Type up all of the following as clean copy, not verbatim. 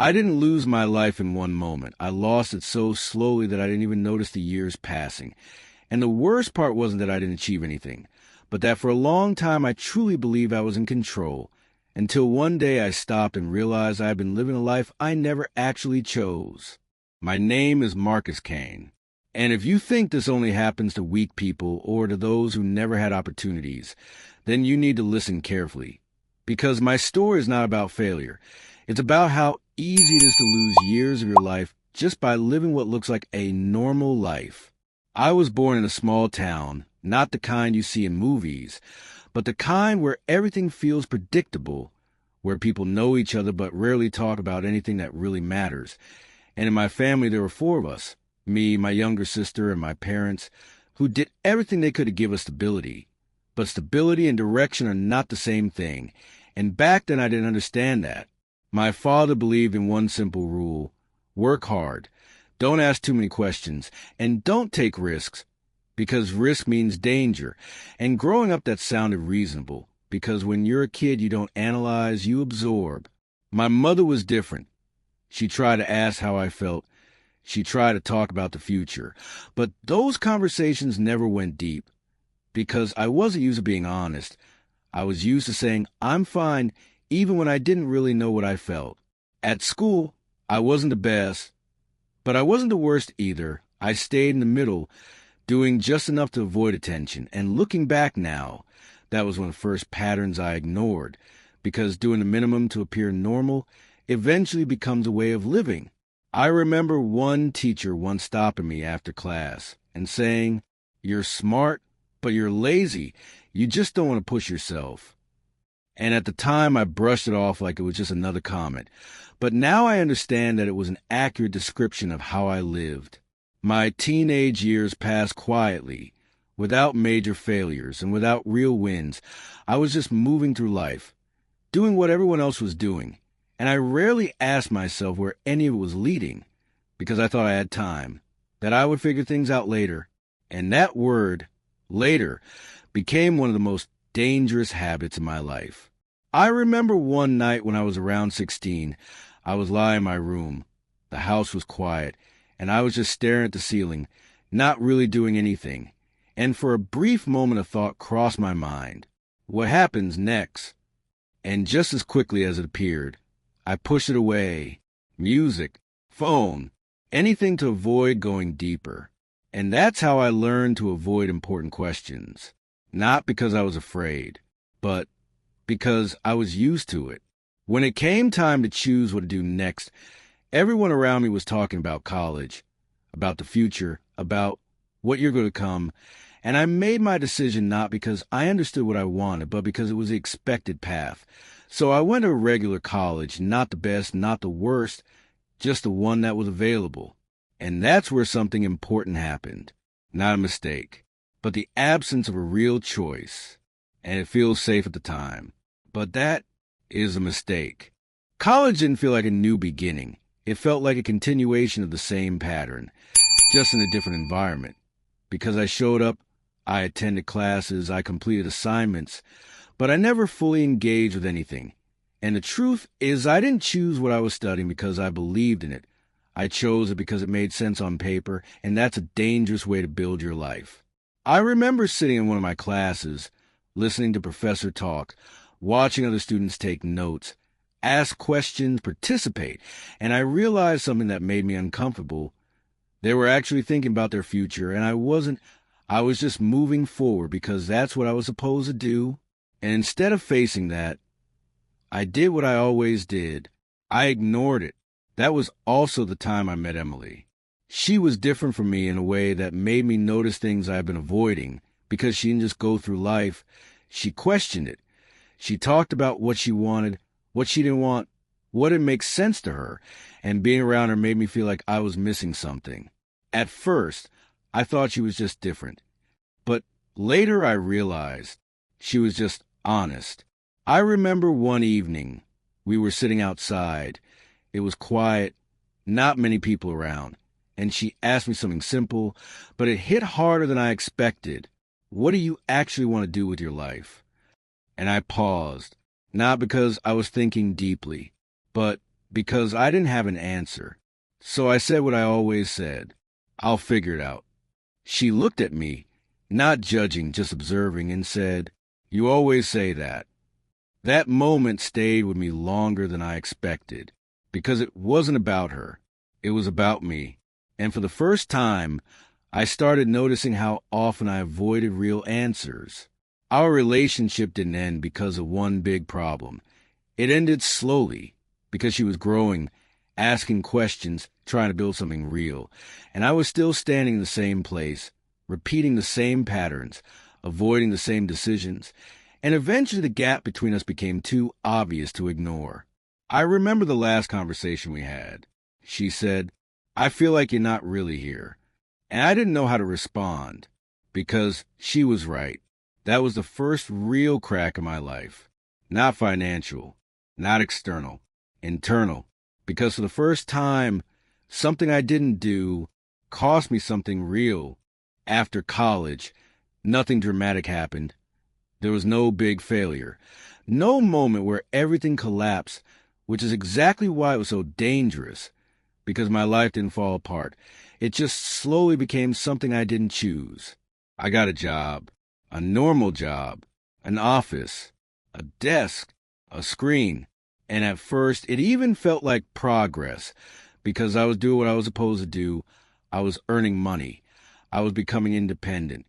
I didn't lose my life in one moment. I lost it so slowly that I didn't even notice the years passing. And the worst part wasn't that I didn't achieve anything, but that for a long time I truly believed I was in control, until one day I stopped and realized I had been living a life I never actually chose. My name is Marcus Kane. And if you think this only happens to weak people or to those who never had opportunities, then you need to listen carefully. Because my story is not about failure. It's about how easy it is to lose years of your life just by living what looks like a normal life. I was born in a small town, not the kind you see in movies, but the kind where everything feels predictable, where people know each other but rarely talk about anything that really matters. And in my family, there were four of us. Me, my younger sister, and my parents, who did everything they could to give us stability. But stability and direction are not the same thing, and back then I didn't understand that. My father believed in one simple rule: work hard, don't ask too many questions, and don't take risks, because risk means danger. And growing up, that sounded reasonable, because when you're a kid, you don't analyze, you absorb. My mother was different. She tried to ask how I felt. She tried to talk about the future, but those conversations never went deep, because I wasn't used to being honest. I was used to saying, I'm fine, even when I didn't really know what I felt. At school, I wasn't the best, but I wasn't the worst either. I stayed in the middle, doing just enough to avoid attention. And looking back now, that was one of the first patterns I ignored, because doing the minimum to appear normal eventually becomes a way of living. I remember one teacher once stopping me after class and saying, "You're smart, but you're lazy. You just don't want to push yourself." And at the time, I brushed it off like it was just another comment. But now I understand that it was an accurate description of how I lived. My teenage years passed quietly, without major failures and without real wins. I was just moving through life, doing what everyone else was doing. And I rarely asked myself where any of it was leading, because I thought I had time, that I would figure things out later. And that word, later, became one of the most dangerous habits in my life. I remember one night when I was around 16, I was lying in my room. The house was quiet, and I was just staring at the ceiling, not really doing anything. And for a brief moment, a thought crossed my mind. What happens next? And just as quickly as it appeared, I pushed it away. Music, phone, anything to avoid going deeper. And that's how I learned to avoid important questions. Not because I was afraid, but because I was used to it. When it came time to choose what to do next, everyone around me was talking about college, about the future, about what you're going to come. And I made my decision not because I understood what I wanted, but because it was the expected path. So I went to a regular college, not the best, not the worst, just the one that was available. And that's where something important happened. Not a mistake, but the absence of a real choice. And it feels safe at the time. But that is a mistake. College didn't feel like a new beginning. It felt like a continuation of the same pattern, just in a different environment. Because I showed up, I attended classes, I completed assignments, but I never fully engaged with anything. And the truth is, I didn't choose what I was studying because I believed in it. I chose it because it made sense on paper, and that's a dangerous way to build your life. I remember sitting in one of my classes, listening to professor talk, watching other students take notes, ask questions, participate, and I realized something that made me uncomfortable. They were actually thinking about their future, and I wasn't. I was just moving forward because that's what I was supposed to do. And instead of facing that, I did what I always did. I ignored it. That was also the time I met Emily. She was different from me in a way that made me notice things I've been avoiding, because she didn't just go through life. She questioned it. She talked about what she wanted, what she didn't want, what didn't make sense to her, and being around her made me feel like I was missing something. At first, I thought she was just different. But later I realized she was just honest. I remember one evening, we were sitting outside. It was quiet, not many people around, and she asked me something simple, but it hit harder than I expected. What do you actually want to do with your life? And I paused, not because I was thinking deeply, but because I didn't have an answer. So I said what I always said. I'll figure it out. She looked at me, not judging, just observing, and said, "You always say that." That moment stayed with me longer than I expected, because it wasn't about her. It was about me. And for the first time, I started noticing how often I avoided real answers. Our relationship didn't end because of one big problem. It ended slowly, because she was growing, asking questions, trying to build something real. And I was still standing in the same place, repeating the same patterns, avoiding the same decisions. And eventually the gap between us became too obvious to ignore. I remember the last conversation we had. She said, "I feel like you're not really here." And I didn't know how to respond, because she was right. That was the first real crack in my life. Not financial, not external, internal. Because for the first time, something I didn't do cost me something real. After college, nothing dramatic happened. There was no big failure, no moment where everything collapsed, which is exactly why it was so dangerous, because my life didn't fall apart. It just slowly became something I didn't choose. I got a job, a normal job, an office, a desk, a screen, and at first it even felt like progress, because I was doing what I was supposed to do. I was earning money. I was becoming independent.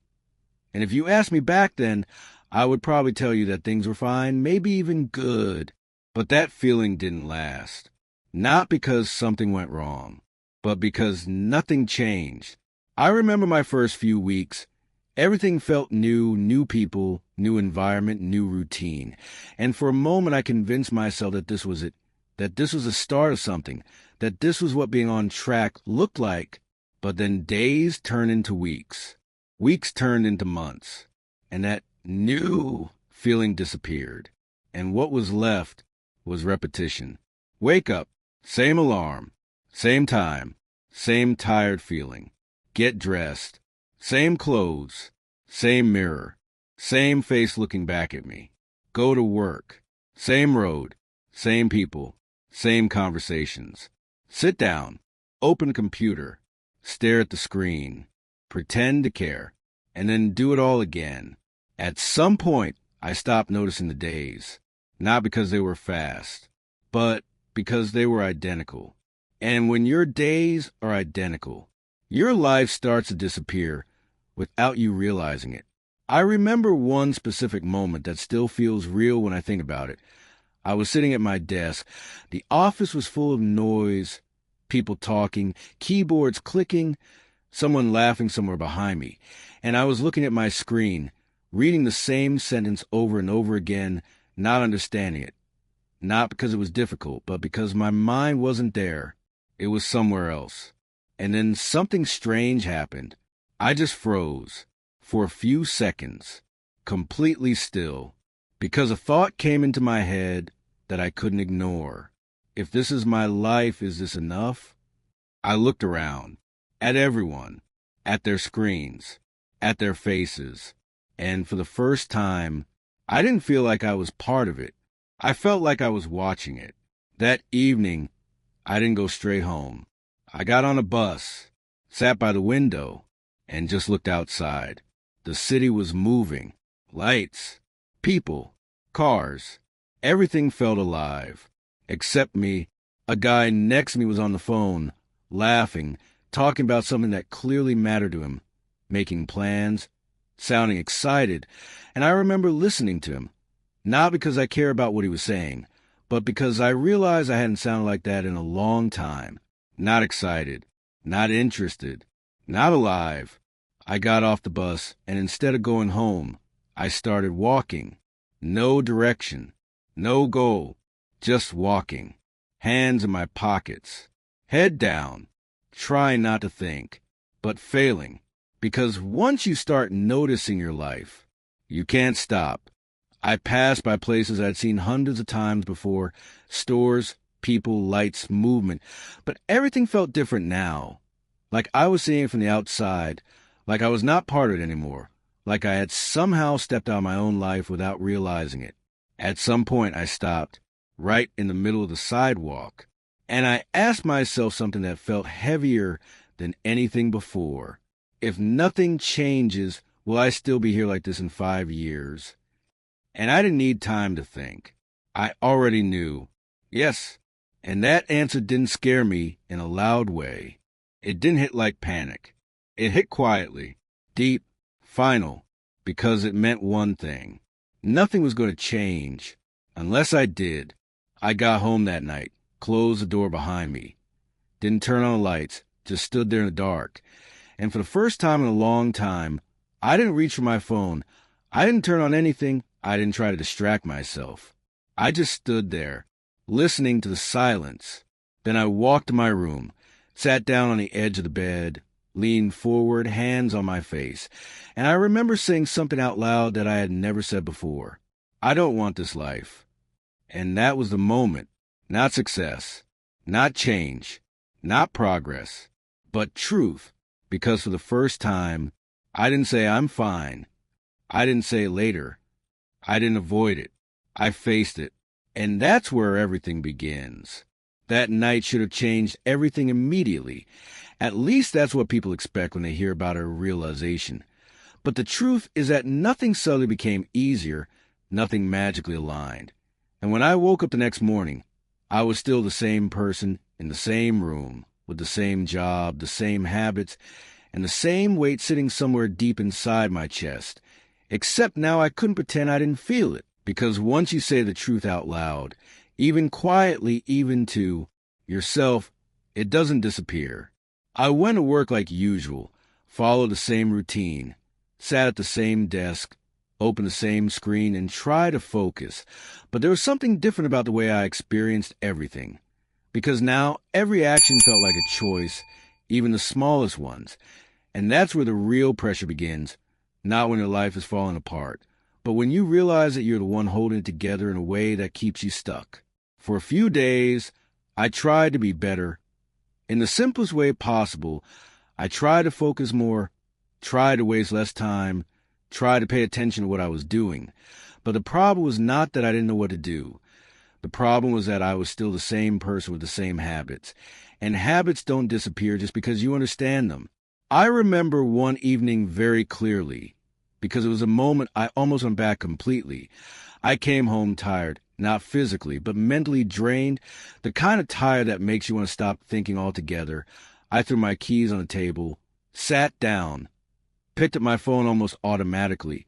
And if you asked me back then, I would probably tell you that things were fine, maybe even good. But that feeling didn't last. Not because something went wrong, but because nothing changed. I remember my first few weeks. Everything felt new, new people, new environment, new routine. And for a moment I convinced myself that this was it, that this was the start of something, that this was what being on track looked like. But then days turned into weeks. Weeks turned into months. And that new feeling disappeared. And what was left was repetition. Wake up, same alarm, same time, same tired feeling. Get dressed, same clothes, same mirror, same face looking back at me. Go to work, same road, same people, same conversations. Sit down, open a computer, stare at the screen, pretend to care, and then do it all again. At some point, I stopped noticing the days, not because they were fast, but because they were identical. And when your days are identical, your life starts to disappear without you realizing it. I remember one specific moment that still feels real when I think about it. I was sitting at my desk. The office was full of noise, people talking, keyboards clicking, someone laughing somewhere behind me. And I was looking at my screen, reading the same sentence over and over again, not understanding it. Not because it was difficult, but because my mind wasn't there. It was somewhere else. And then something strange happened. I just froze for a few seconds, completely still, because a thought came into my head that I couldn't ignore. If this is my life, is this enough? I looked around, at everyone, at their screens, at their faces, and for the first time, I didn't feel like I was part of it. I felt like I was watching it. That evening, I didn't go straight home. I got on a bus, sat by the window, and just looked outside. The city was moving. Lights, people, cars. Everything felt alive. Except me. A guy next to me was on the phone, laughing, talking about something that clearly mattered to him, making plans, sounding excited. And I remember listening to him. Not because I care about what he was saying, but because I realized I hadn't sounded like that in a long time. Not excited, not interested, not alive. I got off the bus, and instead of going home, I started walking. No direction, no goal, just walking. Hands in my pockets, head down, trying not to think, but failing. Because once you start noticing your life, you can't stop. I passed by places I'd seen hundreds of times before, stores, people, lights, movement, but everything felt different now. Like I was seeing it from the outside, like I was not part of it anymore, like I had somehow stepped out of my own life without realizing it. At some point I stopped, right in the middle of the sidewalk. And I asked myself something that felt heavier than anything before. If nothing changes, will I still be here like this in 5 years? And I didn't need time to think. I already knew. Yes. And that answer didn't scare me in a loud way. It didn't hit like panic. It hit quietly, deep, final, because it meant one thing. Nothing was going to change. Unless I did. I got home that night, closed the door behind me. Didn't turn on the lights, just stood there in the dark. And for the first time in a long time, I didn't reach for my phone. I didn't turn on anything. I didn't try to distract myself. I just stood there, listening to the silence. Then I walked to my room, sat down on the edge of the bed, leaned forward, hands on my face. And I remember saying something out loud that I had never said before. I don't want this life. And that was the moment. Not success, not change, not progress, but truth. Because for the first time, I didn't say I'm fine. I didn't say it later. I didn't avoid it. I faced it. And that's where everything begins. That night should have changed everything immediately. At least that's what people expect when they hear about a realization. But the truth is that nothing suddenly became easier, nothing magically aligned. And when I woke up the next morning, I was still the same person in the same room, with the same job, the same habits, and the same weight sitting somewhere deep inside my chest. Except now I couldn't pretend I didn't feel it, because once you say the truth out loud, even quietly, even to yourself, it doesn't disappear. I went to work like usual, followed the same routine, sat at the same desk, opened the same screen, and tried to focus. But there was something different about the way I experienced everything. Because now every action felt like a choice, even the smallest ones. And that's where the real pressure begins, not when your life is falling apart, but when you realize that you're the one holding it together in a way that keeps you stuck. For a few days, I tried to be better. In the simplest way possible, I tried to focus more, tried to waste less time, tried to pay attention to what I was doing. But the problem was not that I didn't know what to do. The problem was that I was still the same person with the same habits. And habits don't disappear just because you understand them. I remember one evening very clearly, because it was a moment I almost went back completely. I came home tired, not physically, but mentally drained, the kind of tired that makes you want to stop thinking altogether. I threw my keys on the table, sat down, picked up my phone almost automatically,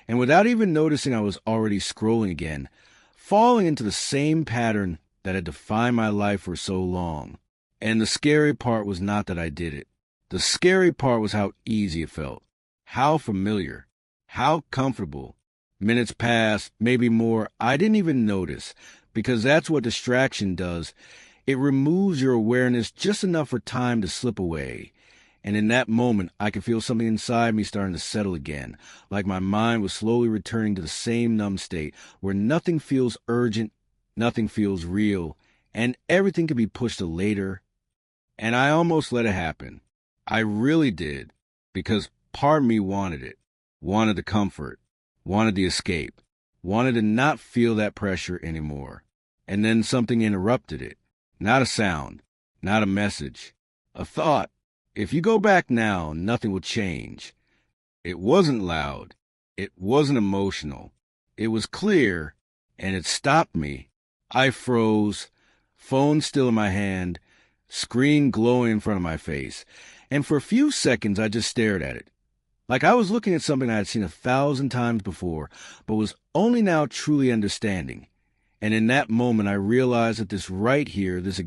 and without even noticing I was already scrolling again, falling into the same pattern that had defined my life for so long. And the scary part was not that I did it. The scary part was how easy it felt, how familiar, how comfortable. Minutes passed, maybe more. I didn't even notice, because that's what distraction does. It removes your awareness just enough for time to slip away. And in that moment, I could feel something inside me starting to settle again, like my mind was slowly returning to the same numb state where nothing feels urgent, nothing feels real, and everything can be pushed to later. And I almost let it happen. I really did, because part of me wanted it, wanted the comfort, wanted the escape, wanted to not feel that pressure anymore. And then something interrupted it. Not a sound, not a message, a thought. If you go back now, nothing will change. It wasn't loud. It wasn't emotional. It was clear, and it stopped me. I froze, phone still in my hand, screen glowing in front of my face. And for a few seconds, I just stared at it. Like I was looking at something I had seen 1,000 times before, but was only now truly understanding. And in that moment, I realized that this right here, this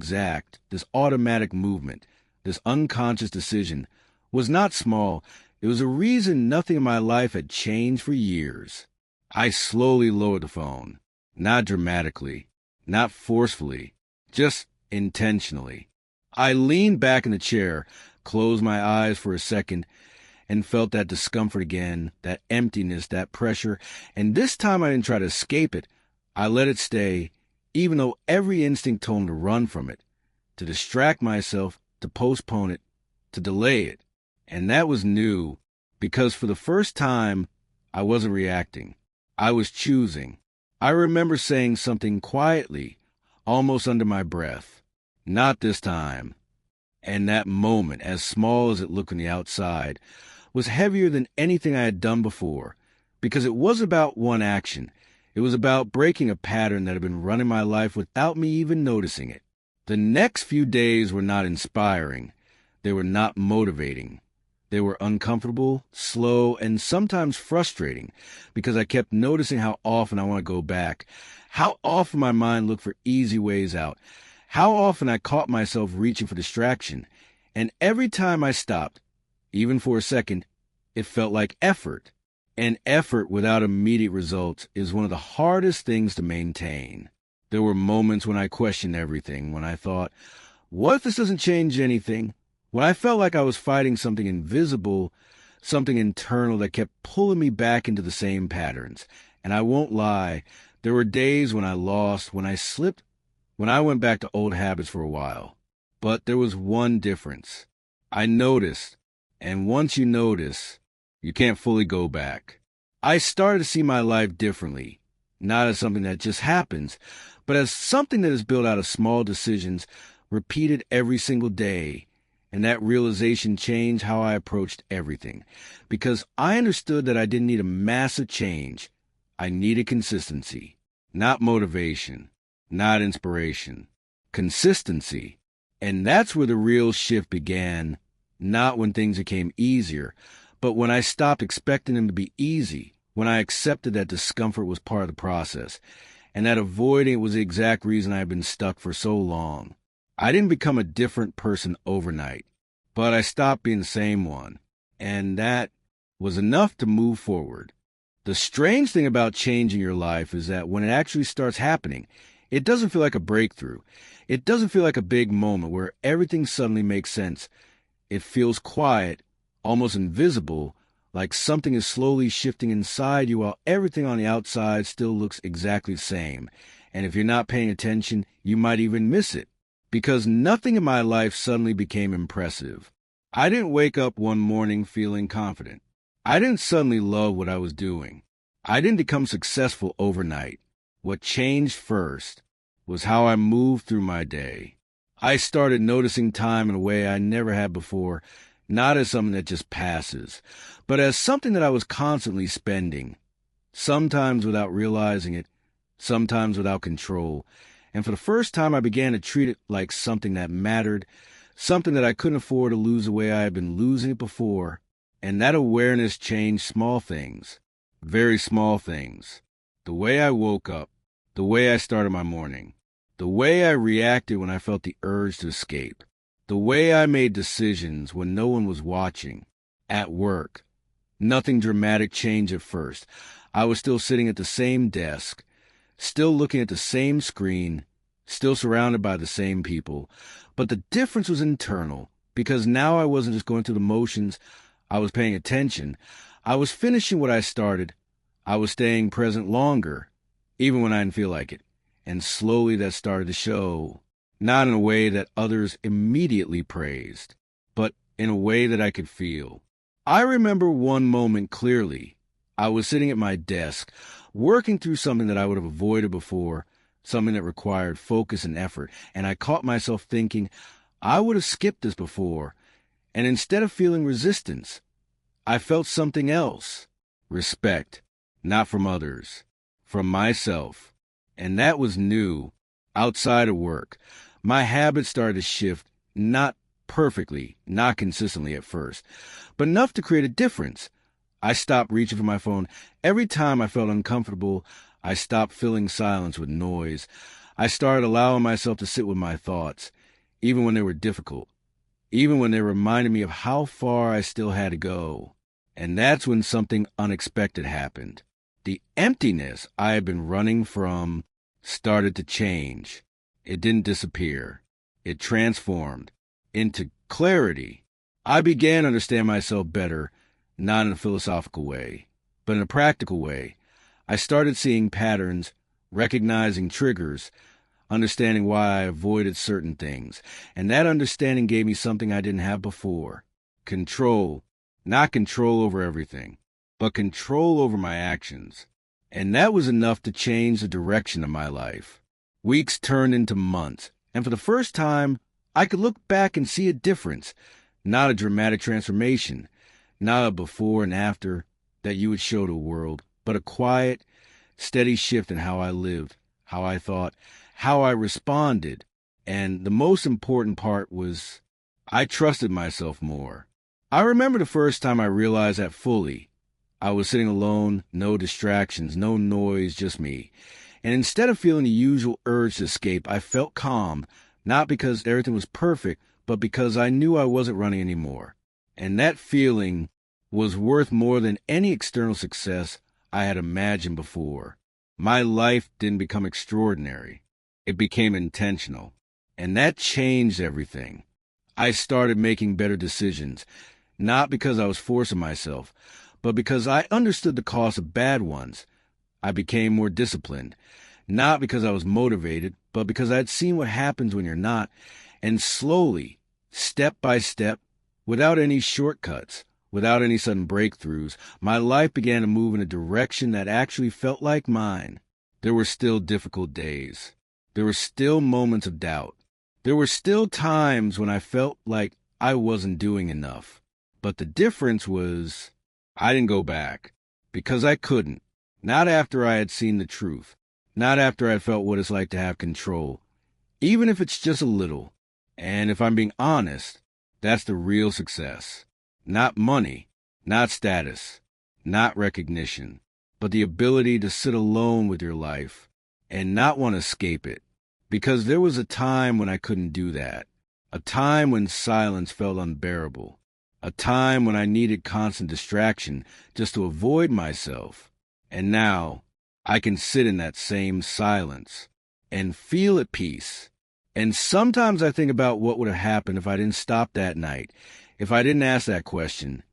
automatic movement, this unconscious decision, was not small. It was a reason nothing in my life had changed for years. I slowly lowered the phone. Not dramatically, not forcefully, just intentionally. I leaned back in the chair, closed my eyes for a second, and felt that discomfort again, that emptiness, that pressure. And this time I didn't try to escape it. I let it stay, even though every instinct told me to run from it, to distract myself, to postpone it, to delay it. And that was new, because for the first time, I wasn't reacting. I was choosing. I remember saying something quietly, almost under my breath. Not this time. And that moment, as small as it looked on the outside, was heavier than anything I had done before, because it was about one action. It was about breaking a pattern that had been running my life without me even noticing it. The next few days were not inspiring. They were not motivating. They were uncomfortable, slow, and sometimes frustrating, because I kept noticing how often I want to go back, how often my mind looked for easy ways out, how often I caught myself reaching for distraction. And every time I stopped, even for a second, it felt like effort. And effort without immediate results is one of the hardest things to maintain. There were moments when I questioned everything, when I thought, what if this doesn't change anything? When I felt like I was fighting something invisible, something internal that kept pulling me back into the same patterns. And I won't lie, there were days when I lost, when I slipped, when I went back to old habits for a while. But there was one difference. I noticed, and once you notice, you can't fully go back. I started to see my life differently, not as something that just happens, but as something that is built out of small decisions repeated every single day. And that realization changed how I approached everything, because I understood that I didn't need a massive change. I needed consistency, not motivation, not inspiration, consistency. And that's where the real shift began, not when things became easier, but when I stopped expecting them to be easy, when I accepted that discomfort was part of the process, and that avoiding it was the exact reason I had been stuck for so long. I didn't become a different person overnight, but I stopped being the same one, and that was enough to move forward. The strange thing about changing your life is that when it actually starts happening, it doesn't feel like a breakthrough. It doesn't feel like a big moment where everything suddenly makes sense. It feels quiet, almost invisible, like something is slowly shifting inside you while everything on the outside still looks exactly the same. And if you're not paying attention, you might even miss it. Because nothing in my life suddenly became impressive. I didn't wake up one morning feeling confident. I didn't suddenly love what I was doing. I didn't become successful overnight. What changed first was how I moved through my day. I started noticing time in a way I never had before, not as something that just passes, but as something that I was constantly spending, sometimes without realizing it, sometimes without control. And for the first time, I began to treat it like something that mattered, something that I couldn't afford to lose the way I had been losing it before. And that awareness changed small things, very small things. The way I woke up, the way I started my morning, the way I reacted when I felt the urge to escape, the way I made decisions when no one was watching, at work. Nothing dramatic changed at first. I was still sitting at the same desk, still looking at the same screen, still surrounded by the same people. But the difference was internal, because now I wasn't just going through the motions. I was paying attention. I was finishing what I started. I was staying present longer, even when I didn't feel like it. And slowly that started to show, not in a way that others immediately praised, but in a way that I could feel. I remember one moment clearly. I was sitting at my desk, working through something that I would have avoided before, something that required focus and effort, and I caught myself thinking, I would have skipped this before. And instead of feeling resistance, I felt something else. Respect, not from others, from myself. And that was new, outside of work. My habits started to shift, not perfectly, not consistently at first, but enough to create a difference. I stopped reaching for my phone. Every time I felt uncomfortable, I stopped filling silence with noise. I started allowing myself to sit with my thoughts, even when they were difficult, even when they reminded me of how far I still had to go. And that's when something unexpected happened. The emptiness I had been running from started to change. It didn't disappear. It transformed into clarity. I began to understand myself better, not in a philosophical way, but in a practical way. I started seeing patterns, recognizing triggers, understanding why I avoided certain things. And that understanding gave me something I didn't have before. Control. Not control over everything, but control over my actions. And that was enough to change the direction of my life. Weeks turned into months, And for the first time, I could look back and see a difference, not a dramatic transformation, not a before and after that you would show the world, but a quiet, steady shift in how I lived, how I thought, how I responded. And the most important part was I trusted myself more. I remember the first time I realized that fully. I was sitting alone, no distractions, no noise, just me. And instead of feeling the usual urge to escape, I felt calm, not because everything was perfect, but because I knew I wasn't running anymore. And that feeling was worth more than any external success I had imagined before. My life didn't become extraordinary. It became intentional. And that changed everything. I started making better decisions, not because I was forcing myself, but because I understood the cost of bad ones. I became more disciplined, not because I was motivated, but because I'd seen what happens when you're not, and slowly, step by step, without any shortcuts, without any sudden breakthroughs, my life began to move in a direction that actually felt like mine. There were still difficult days. There were still moments of doubt. There were still times when I felt like I wasn't doing enough. But the difference was I didn't go back because I couldn't. Not after I had seen the truth. Not after I felt what it's like to have control. Even if it's just a little. And if I'm being honest, that's the real success. Not money, not status, not recognition, but the ability to sit alone with your life and not want to escape it. Because there was a time when I couldn't do that. A time when silence felt unbearable. A time when I needed constant distraction just to avoid myself. And now I can sit in that same silence and feel at peace. And sometimes I think about what would have happened if I didn't stop that night, if I didn't ask that question,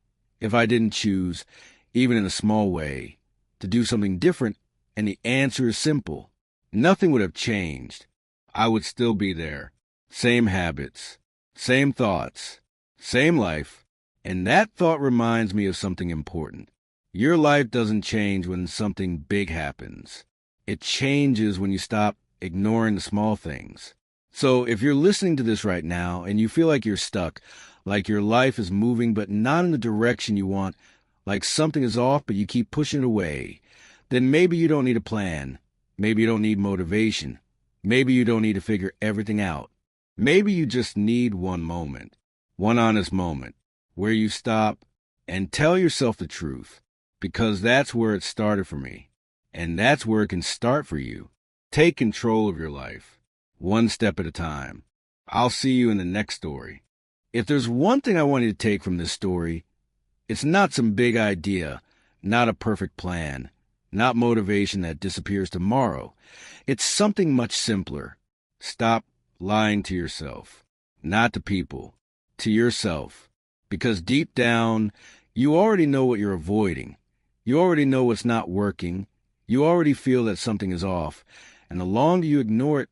if I didn't choose, even in a small way, to do something different. And the answer is simple. Nothing would have changed. I would still be there. Same habits, same thoughts, same life. And that thought reminds me of something important. Your life doesn't change when something big happens. It changes when you stop ignoring the small things. So if you're listening to this right now and you feel like you're stuck, like your life is moving but not in the direction you want, like something is off but you keep pushing it away, then maybe you don't need a plan. Maybe you don't need motivation. Maybe you don't need to figure everything out. Maybe you just need one moment, one honest moment, where you stop and tell yourself the truth, because that's where it started for me, and that's where it can start for you. Take control of your life, one step at a time. I'll see you in the next story. If there's one thing I want you to take from this story, it's not some big idea, not a perfect plan, not motivation that disappears tomorrow. It's something much simpler. Stop lying to yourself, not to people, to yourself. Because deep down, you already know what you're avoiding. You already know what's not working. You already feel that something is off. And the longer you ignore it,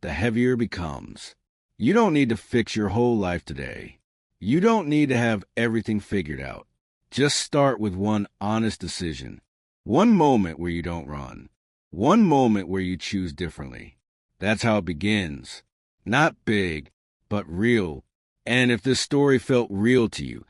the heavier it becomes. You don't need to fix your whole life today. You don't need to have everything figured out. Just start with one honest decision. One moment where you don't run. One moment where you choose differently. That's how it begins. Not big, but real. And if this story felt real to you,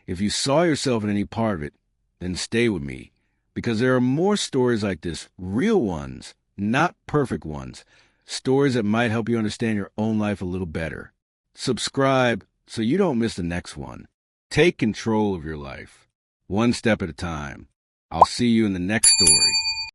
if you saw yourself in any part of it, then stay with me. Because there are more stories like this, real ones, not perfect ones. Stories that might help you understand your own life a little better. Subscribe so you don't miss the next one. Take control of your life, one step at a time. I'll see you in the next story.